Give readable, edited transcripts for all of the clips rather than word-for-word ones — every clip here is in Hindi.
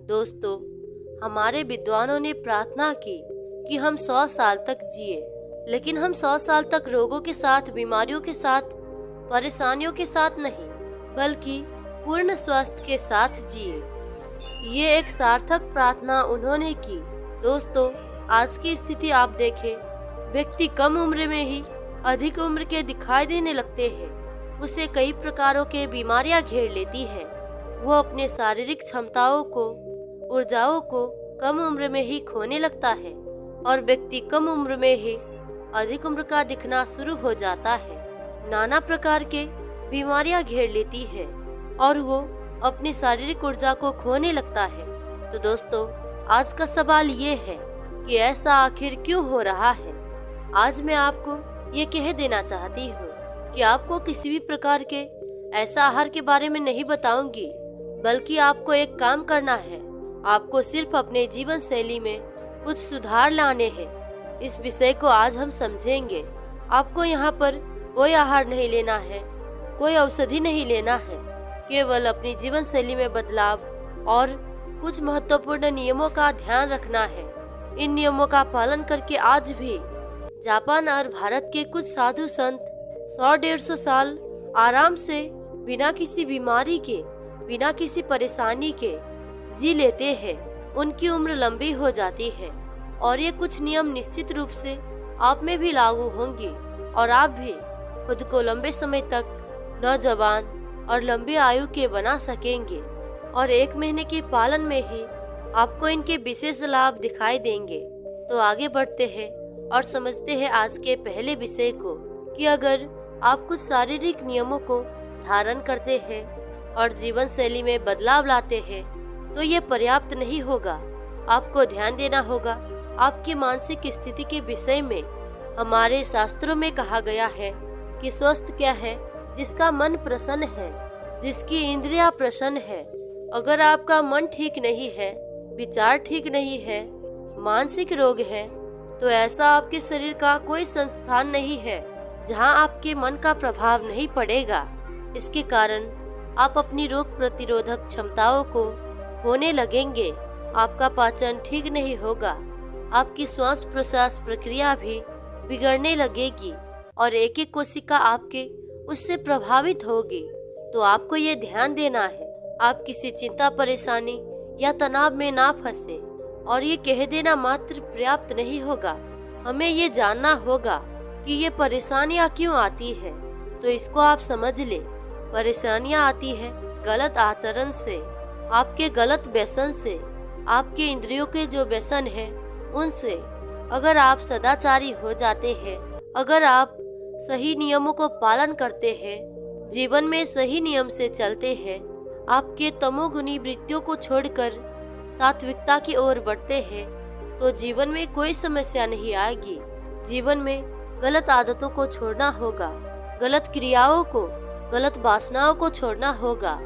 दोस्तों, हमारे विद्वानों ने प्रार्थना की कि हम 100 साल तक जिए, लेकिन हम 100 साल तक रोगों के साथ, बीमारियों के साथ, परेशानियों के साथ नहीं, बल्कि पूर्ण स्वास्थ्य के साथ जिए। ये एक सार्थक प्रार्थना उन्होंने की। दोस्तों, आज की स्थिति आप देखें, व्यक्ति कम उम्र में ही अधिक उम्र के दिखाई देने लगते हैं। उसे कई प्रकारों के बीमारियां घेर लेती है। वो अपने शारीरिक क्षमताओं को, ऊर्जाओं को कम उम्र में ही खोने लगता है और व्यक्ति कम उम्र में ही अधिक उम्र का दिखना शुरू हो जाता है। नाना प्रकार के बीमारियां घेर लेती है और वो अपनी शारीरिक ऊर्जा को खोने लगता है। तो दोस्तों, आज का सवाल ये है कि ऐसा आखिर क्यों हो रहा है। आज मैं आपको ये कह देना चाहती हूँ कि आपको किसी भी प्रकार के ऐसा आहार के बारे में नहीं बताऊंगी, बल्कि आपको एक काम करना है। आपको सिर्फ अपने जीवन शैली में कुछ सुधार लाने हैं। इस विषय को आज हम समझेंगे। आपको यहाँ पर कोई आहार नहीं लेना है, कोई औषधि नहीं लेना है, केवल अपनी जीवन शैली में बदलाव और कुछ महत्वपूर्ण नियमों का ध्यान रखना है। इन नियमों का पालन करके आज भी जापान और भारत के कुछ साधु संत 100-150 साल आराम से बिना किसी बीमारी के, बिना किसी परेशानी के जी लेते हैं। उनकी उम्र लंबी हो जाती है और ये कुछ नियम निश्चित रूप से आप में भी लागू होंगे और आप भी खुद को लंबे समय तक नौजवान और लंबी आयु के बना सकेंगे। और 1 महीने के पालन में ही आपको इनके विशेष लाभ दिखाई देंगे। तो आगे बढ़ते हैं और समझते हैं आज के पहले विषय को कि अगर आप कुछ शारीरिक नियमों को धारण करते हैं और जीवन शैली में बदलाव लाते हैं तो ये पर्याप्त नहीं होगा। आपको ध्यान देना होगा आपकी मानसिक स्थिति के विषय में। हमारे शास्त्रों में कहा गया है कि स्वस्थ क्या है, जिसका मन प्रसन्न है, जिसकी इंद्रियां प्रसन्न है। अगर आपका मन ठीक नहीं है, विचार ठीक नहीं है, मानसिक रोग है, तो ऐसा आपके शरीर का कोई संस्थान नहीं है जहां आपके मन का प्रभाव नहीं पड़ेगा। इसके कारण आप अपनी रोग प्रतिरोधक क्षमताओं को खोने लगेंगे। आपका पाचन ठीक नहीं होगा, आपकी श्वास प्रश्वास प्रक्रिया भी बिगड़ने लगेगी और एक एक कोशिका आपके उससे प्रभावित होगी। तो आपको ये ध्यान देना है आप किसी चिंता, परेशानी या तनाव में ना फंसे। और ये कह देना मात्र पर्याप्त नहीं होगा, हमें ये जानना होगा कि ये परेशानियाँ क्यों आती है। तो इसको आप समझ ले। परेशानियाँ आती है गलत आचरण से, आपके गलत व्यसन से, आपके इंद्रियों के जो व्यसन है उनसे। अगर आप सदाचारी हो जाते हैं, अगर आप सही नियमों को पालन करते हैं, जीवन में सही नियम से चलते हैं, आपके तमोगुनी वृत्तियों को छोड़कर सात्विकता की ओर बढ़ते हैं, तो जीवन में कोई समस्या नहीं आएगी। जीवन में गलत आदतों को छोड़ना होगा, गलत क्रियाओं को, गलत वासनाओं को छोड़ना होगा।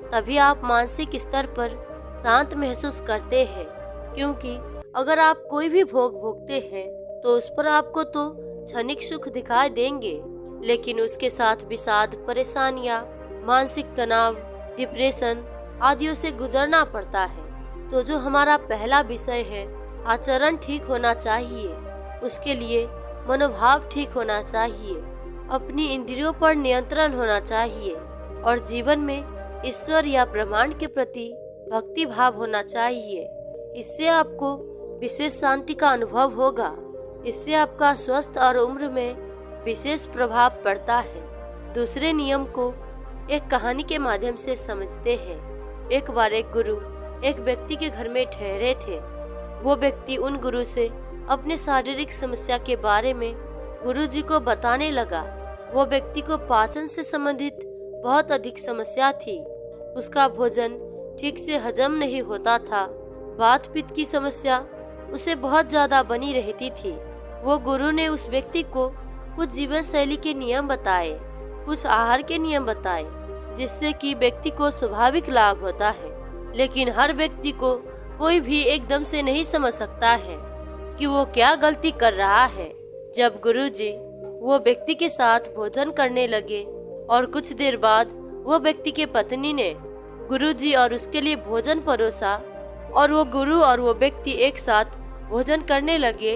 तभी आप मानसिक स्तर पर शांत महसूस करते हैं। क्योंकि अगर आप कोई भी भोग भोगते हैं तो उस पर आपको तो क्षणिक सुख दिखाई देंगे, लेकिन उसके साथ विषाद, परेशानियां, मानसिक तनाव, डिप्रेशन आदियों से गुजरना पड़ता है। तो जो हमारा पहला विषय है, आचरण ठीक होना चाहिए। उसके लिए मनोभाव ठीक होना चाहिए, अपनी इंद्रियों पर नियंत्रण होना चाहिए और जीवन में ईश्वर या ब्रह्मांड के प्रति भक्ति भाव होना चाहिए। इससे आपको विशेष शांति का अनुभव होगा। इससे आपका स्वास्थ्य और उम्र में विशेष प्रभाव पड़ता है। दूसरे नियम को एक कहानी के माध्यम से समझते हैं। एक बार एक गुरु एक व्यक्ति के घर में ठहरे थे। वो व्यक्ति उन गुरु से अपने शारीरिक समस्या के बारे में गुरुजी को बताने लगा। वो व्यक्ति को पाचन से संबंधित बहुत अधिक समस्या थी। उसका भोजन ठीक से हजम नहीं होता था। वात पित्त की समस्या उसे बहुत ज्यादा बनी रहती थी। वो गुरु ने उस व्यक्ति को कुछ जीवन शैली के नियम बताए, कुछ आहार के नियम बताए, जिससे कि व्यक्ति को स्वाभाविक लाभ होता है। लेकिन हर व्यक्ति को कोई भी एकदम से नहीं समझ सकता है कि वो क्या गलती कर रहा है। जब गुरुजी वो व्यक्ति के साथ भोजन करने लगे और कुछ देर बाद वो व्यक्ति के पत्नी ने गुरुजी और उसके लिए भोजन परोसा, और वो गुरु और वो व्यक्ति एक साथ भोजन करने लगे।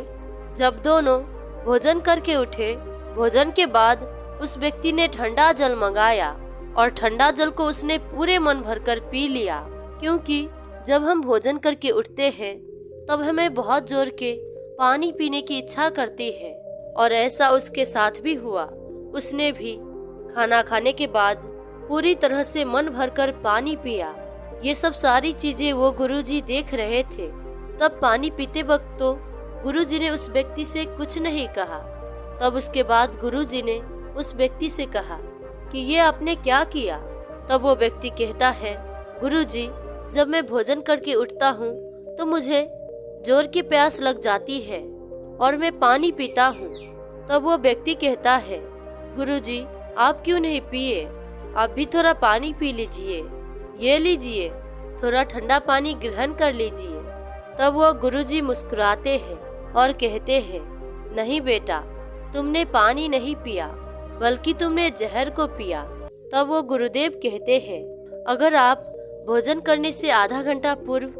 जब दोनों भोजन करके उठे, भोजन के बाद उस व्यक्ति ने ठंडा जल मंगाया और ठंडा जल को उसने पूरे मन भरकर पी लिया, क्योंकि जब हम भोजन करके उठते हैं तब हमें बहुत जोर के पानी पीने की इच्छा करती है। और ऐसा उसके साथ भी हुआ। उसने भी खाना खाने के बाद पूरी तरह से मन भरकर पानी पिया। ये सब सारी चीजें वो गुरुजी देख रहे थे। तब पानी पीते वक्त तो गुरुजी ने उस व्यक्ति से कुछ नहीं कहा। तब उसके बाद गुरुजी ने उस व्यक्ति से कहा कि ये आपने क्या किया। तब वो व्यक्ति कहता है, गुरुजी, जब मैं भोजन करके उठता हूँ तो मुझे जोर की प्यास लग जाती है और मैं पानी पीता हूँ। तब वो व्यक्ति कहता है, गुरुजी, आप क्यों नहीं पिए? आप भी थोड़ा पानी पी लीजिए। ये लीजिए, थोड़ा ठंडा पानी ग्रहण कर लीजिए। तब वो गुरुजी मुस्कुराते हैं और कहते हैं, नहीं बेटा, तुमने पानी नहीं पिया बल्कि तुमने जहर को पिया। तब वो गुरुदेव कहते हैं, अगर आप भोजन करने से आधा घंटा पूर्व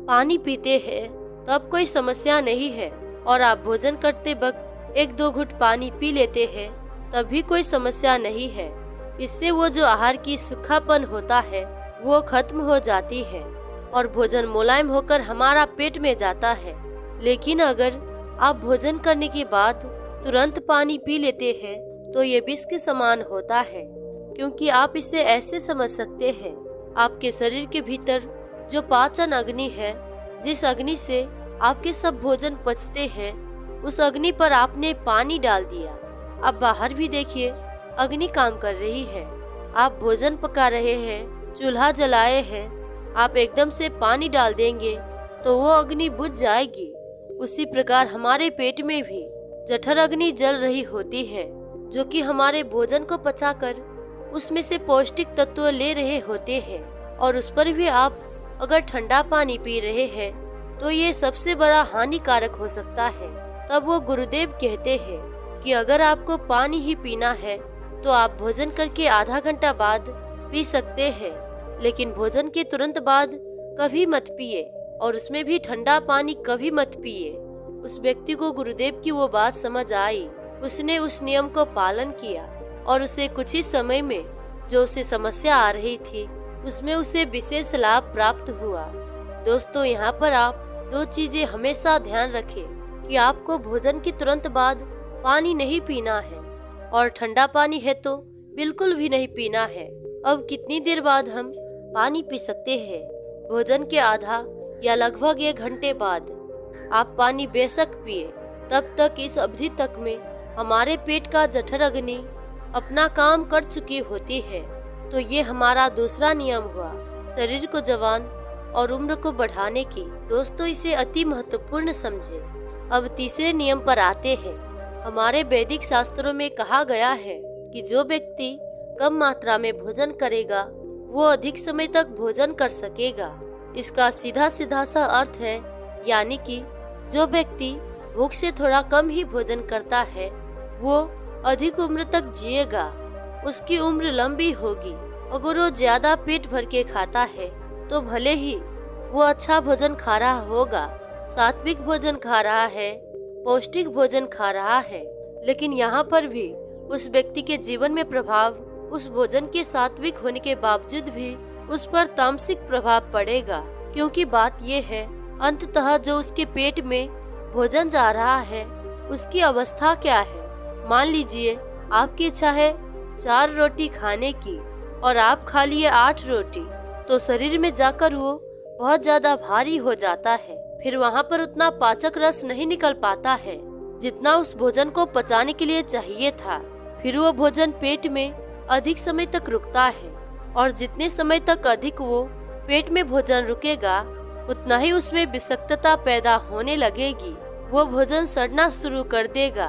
पानी पीते हैं तब कोई समस्या नहीं है, और आप भोजन करते वक्त 1-2 घुट पानी पी लेते हैं तब भी कोई समस्या नहीं है। इससे वो जो आहार की सूखापन होता है वो खत्म हो जाती है और भोजन मुलायम होकर हमारा पेट में जाता है। लेकिन अगर आप भोजन करने के बाद तुरंत पानी पी लेते हैं तो ये विष के समान होता है, क्योंकि आप इसे ऐसे समझ सकते हैं, आपके शरीर के भीतर जो पाचन अग्नि है, जिस अग्नि से आपके सब भोजन पचते हैं, उस अग्नि पर आपने पानी डाल दिया। अब बाहर भी देखिए, अग्नि काम कर रही है। आप भोजन पका रहे हैं, चूल्हा जलाए हैं, आप एकदम से पानी डाल देंगे तो वो अग्नि बुझ जाएगी। उसी प्रकार हमारे पेट में भी जठर अग्नि जल रही होती है, जो कि हमारे भोजन को पचाकर उसमें से पौष्टिक तत्व ले रहे होते हैं। और उस पर भी आप अगर ठंडा पानी पी रहे हैं तो ये सबसे बड़ा हानिकारक हो सकता है। तब वो गुरुदेव कहते हैं कि अगर आपको पानी ही पीना है तो आप भोजन करके आधा घंटा बाद पी सकते हैं, लेकिन भोजन के तुरंत बाद कभी मत पिए, और उसमें भी ठंडा पानी कभी मत पिए। उस व्यक्ति को गुरुदेव की वो बात समझ आई। उसने उस नियम को पालन किया और उसे कुछ ही समय में जो उसे समस्या आ रही थी उसमें उसे विशेष लाभ प्राप्त हुआ। दोस्तों, यहाँ पर आप 2 चीजें हमेशा ध्यान रखें कि आपको भोजन के तुरंत बाद पानी नहीं पीना है, और ठंडा पानी है तो बिल्कुल भी नहीं पीना है। अब कितनी देर बाद हम पानी पी सकते हैं? भोजन के आधा या लगभग 1 घंटे बाद आप पानी बेशक पिए। तब तक इस अवधि तक में हमारे पेट का जठर अग्नि अपना काम कर चुकी होती है। तो ये हमारा दूसरा नियम हुआ शरीर को जवान और उम्र को बढ़ाने की। दोस्तों, इसे अति महत्वपूर्ण समझे। अब तीसरे नियम पर आते हैं। हमारे वैदिक शास्त्रों में कहा गया है कि जो व्यक्ति कम मात्रा में भोजन करेगा वो अधिक समय तक भोजन कर सकेगा। इसका सीधा सीधा सा अर्थ है, यानी कि जो व्यक्ति भूख से थोड़ा कम ही भोजन करता है वो अधिक उम्र तक जिएगा, उसकी उम्र लंबी होगी। अगर वो ज्यादा पेट भर के खाता है तो भले ही वो अच्छा भोजन खा रहा होगा, सात्विक भोजन खा रहा है, पौष्टिक भोजन खा रहा है, लेकिन यहाँ पर भी उस व्यक्ति के जीवन में प्रभाव उस भोजन के सात्विक होने के बावजूद भी उस पर तामसिक प्रभाव पड़ेगा। क्योंकि बात ये है, अंततः जो उसके पेट में भोजन जा रहा है उसकी अवस्था क्या है। मान लीजिए आपकी इच्छा है 4 रोटी खाने की और आप खा लिए 8 रोटी, तो शरीर में जाकर वो बहुत ज्यादा भारी हो जाता है। फिर वहाँ पर उतना पाचक रस नहीं निकल पाता है जितना उस भोजन को पचाने के लिए चाहिए था। फिर वो भोजन पेट में अधिक समय तक रुकता है, और जितने समय तक अधिक वो पेट में भोजन रुकेगा उतना ही उसमें विषाक्तता पैदा होने लगेगी। वो भोजन सड़ना शुरू कर देगा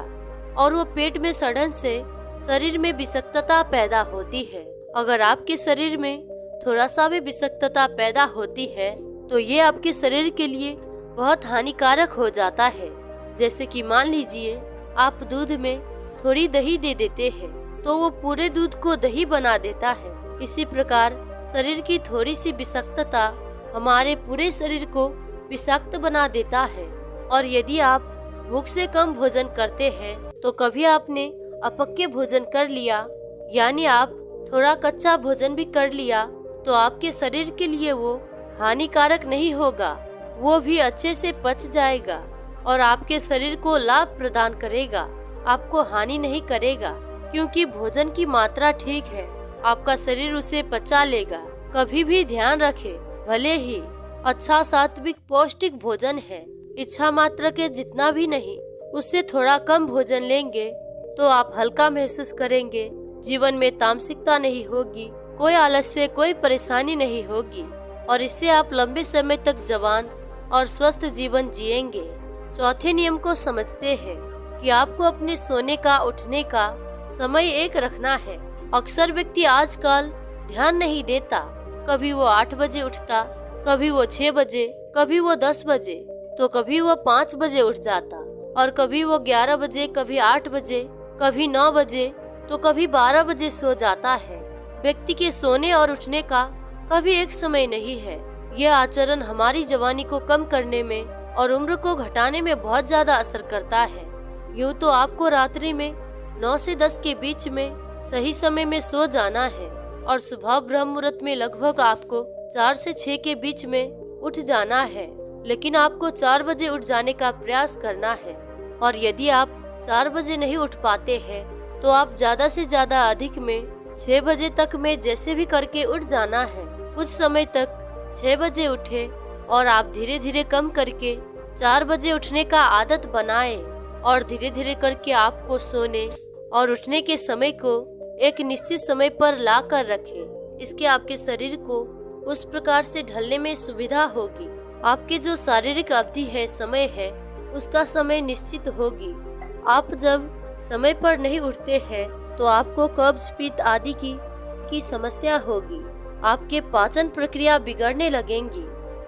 और वो पेट में सड़न से शरीर में विषाक्तता पैदा होती है। अगर आपके शरीर में थोड़ा सा भी विषाक्तता पैदा होती है तो ये आपके शरीर के लिए बहुत हानिकारक हो जाता है। जैसे कि मान लीजिए आप दूध में थोड़ी दही दे देते हैं तो वो पूरे दूध को दही बना देता है। इसी प्रकार शरीर की थोड़ी सी विषाक्तता हमारे पूरे शरीर को विषाक्त बना देता है। और यदि आप भूख से कम भोजन करते हैं तो कभी आपने अपक्य भोजन कर लिया, यानी आप थोड़ा कच्चा भोजन भी कर लिया, तो आपके शरीर के लिए वो हानिकारक नहीं होगा, वो भी अच्छे से पच जाएगा और आपके शरीर को लाभ प्रदान करेगा, आपको हानि नहीं करेगा, क्योंकि भोजन की मात्रा ठीक है, आपका शरीर उसे पचा लेगा। कभी भी ध्यान रखें, भले ही अच्छा सात्विक पौष्टिक भोजन है, इच्छा मात्रा के जितना भी नहीं, उससे थोड़ा कम भोजन लेंगे तो आप हल्का महसूस करेंगे, जीवन में तामसिकता नहीं होगी, कोई आलस्य, कोई परेशानी नहीं होगी और इससे आप लंबे समय तक जवान और स्वस्थ जीवन जिएंगे। चौथे नियम को समझते हैं कि आपको अपने सोने का, उठने का समय एक रखना है। अक्सर व्यक्ति आजकल ध्यान नहीं देता, कभी वो 8 बजे उठता, कभी वो 6 बजे, कभी वो 10 बजे, तो कभी वो 5 बजे उठ जाता और कभी वो 11 बजे, कभी 8 बजे, कभी 9 बजे, तो कभी 12 बजे सो जाता है। व्यक्ति के सोने और उठने का कभी एक समय नहीं है। यह आचरण हमारी जवानी को कम करने में और उम्र को घटाने में बहुत ज्यादा असर करता है। यूँ तो आपको रात्रि में 9 से 10 के बीच में सही समय में सो जाना है और सुबह ब्रह्म मुहूर्त में लगभग आपको 4 से 6 के बीच में उठ जाना है, लेकिन आपको 4 बजे उठ जाने का प्रयास करना है। और यदि आप 4 बजे नहीं उठ पाते हैं तो आप ज्यादा से ज्यादा अधिक में 6 बजे तक में जैसे भी करके उठ जाना है। कुछ समय तक 6 बजे उठे और आप धीरे धीरे कम करके 4 बजे उठने का आदत बनाएं और धीरे धीरे करके आपको सोने और उठने के समय को एक निश्चित समय पर ला कर रखें। इसके आपके शरीर को उस प्रकार से ढलने में सुविधा होगी। आपके जो शारीरिक अवधि है, समय है, उसका समय निश्चित होगी। आप जब समय पर नहीं उठते हैं तो आपको कब्ज, पित्त आदि की समस्या होगी, आपके पाचन प्रक्रिया बिगड़ने लगेंगी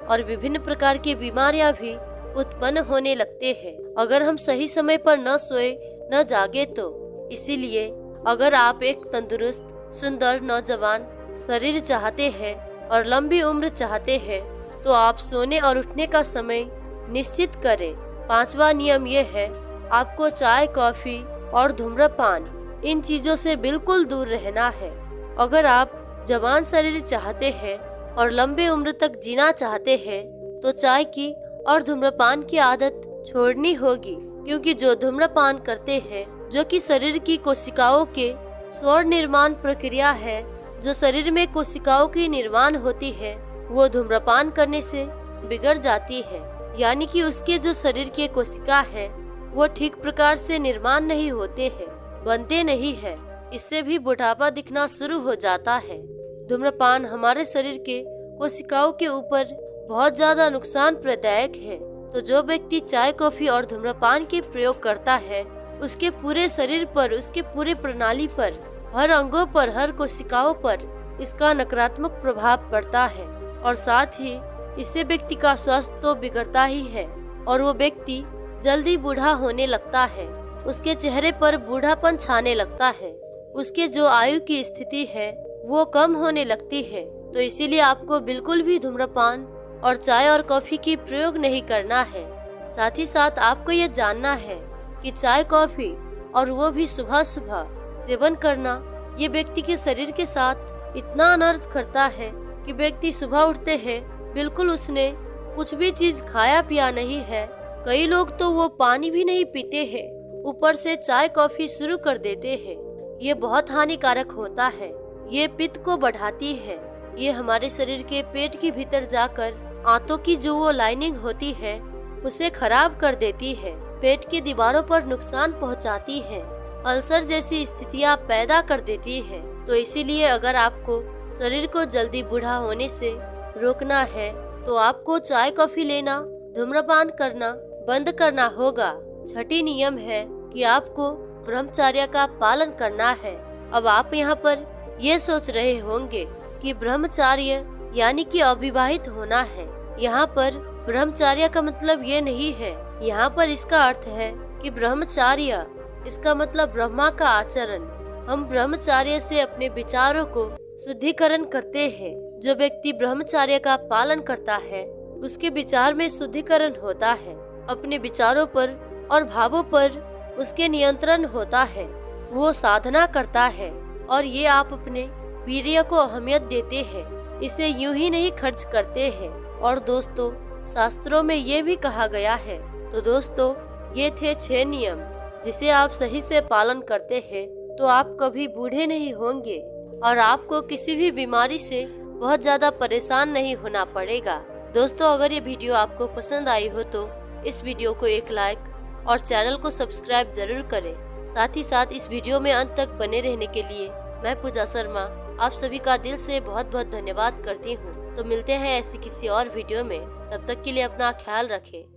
और विभिन्न प्रकार की बीमारियां भी उत्पन्न होने लगते हैं अगर हम सही समय पर न सोए न जागे तो। इसीलिए अगर आप एक तंदुरुस्त, सुंदर, नौजवान शरीर चाहते हैं और लंबी उम्र चाहते हैं तो आप सोने और उठने का समय निश्चित करें। 5वां नियम यह है, आपको चाय, कॉफी और धूम्रपान, इन चीजों से बिल्कुल दूर रहना है। अगर आप जवान शरीर चाहते हैं और लंबे उम्र तक जीना चाहते हैं तो चाय की और धूम्रपान की आदत छोड़नी होगी, क्योंकि जो धूम्रपान करते हैं, जो कि शरीर की कोशिकाओं के स्वर निर्माण प्रक्रिया है, जो शरीर में कोशिकाओं की निर्माण होती है, वो धूम्रपान करने से बिगड़ जाती है। यानी कि उसके जो शरीर के कोशिका है वो ठीक प्रकार से निर्माण नहीं होते हैं, बनते नहीं है। इससे भी बुढ़ापा दिखना शुरू हो जाता है। धूम्रपान हमारे शरीर के कोशिकाओं के ऊपर बहुत ज्यादा नुकसान प्रदायक है। तो जो व्यक्ति चाय, कॉफी और धूम्रपान के प्रयोग करता है, उसके पूरे शरीर पर, उसके पूरे प्रणाली पर, हर अंगों पर, हर कोशिकाओं पर इसका नकारात्मक प्रभाव पड़ता है और साथ ही इससे व्यक्ति का स्वास्थ्य तो बिगड़ता ही है और वो व्यक्ति जल्दी बूढ़ा होने लगता है। उसके चेहरे पर बूढ़ापन छाने लगता है, उसके जो आयु की स्थिति है वो कम होने लगती है। तो इसीलिए आपको बिल्कुल भी धूम्रपान और चाय और कॉफी की प्रयोग नहीं करना है। साथ ही साथ आपको ये जानना है कि चाय, कॉफी और वो भी सुबह सुबह सेवन करना ये व्यक्ति के शरीर के साथ इतना अनर्थ करता है कि व्यक्ति सुबह उठते हैं, बिल्कुल उसने कुछ भी चीज खाया पिया नहीं है। कई लोग तो वो पानी भी नहीं पीते हैं, ऊपर से चाय, कॉफी शुरू कर देते हैं। ये बहुत हानिकारक होता है। ये पित्त को बढ़ाती है। ये हमारे शरीर के पेट के भीतर जाकर आंतों की जो वो लाइनिंग होती है उसे खराब कर देती है, पेट की दीवारों पर नुकसान पहुंचाती है, अल्सर जैसी स्थितियां पैदा कर देती है। तो इसीलिए अगर आपको शरीर को जल्दी बूढ़ा होने से रोकना है तो आपको चाय, कॉफी लेना, धूम्रपान करना बंद करना होगा। छठी नियम है कि आपको ब्रह्मचर्य का पालन करना है। अब आप यहाँ पर ये सोच रहे होंगे कि ब्रह्मचर्य यानी कि अविवाहित होना है। यहाँ पर ब्रह्मचर्य का मतलब ये नहीं है। यहाँ पर इसका अर्थ है कि ब्रह्मचर्य, इसका मतलब ब्रह्मा का आचरण। हम ब्रह्मचर्य से अपने विचारों को शुद्धिकरण करते हैं। जो व्यक्ति ब्रह्मचर्य का पालन करता है उसके विचार में शुद्धिकरण होता है, अपने विचारों पर और भावों पर उसके नियंत्रण होता है। वो साधना करता है और ये आप अपने वीर्य को अहमियत देते हैं, इसे यूं ही नहीं खर्च करते हैं। और दोस्तों, शास्त्रों में ये भी कहा गया है। तो दोस्तों, ये थे 6 नियम जिसे आप सही से पालन करते हैं तो आप कभी बूढ़े नहीं होंगे और आपको किसी भी बीमारी से बहुत ज्यादा परेशान नहीं होना पड़ेगा। दोस्तों, अगर ये वीडियो आपको पसंद आई हो तो इस वीडियो को एक लाइक और चैनल को सब्सक्राइब जरूर करें। साथ ही साथ इस वीडियो में अंत तक बने रहने के लिए मैं पूजा शर्मा आप सभी का दिल से बहुत बहुत धन्यवाद करती हूँ। तो मिलते हैं ऐसी किसी और वीडियो में, तब तक के लिए अपना ख्याल रखें।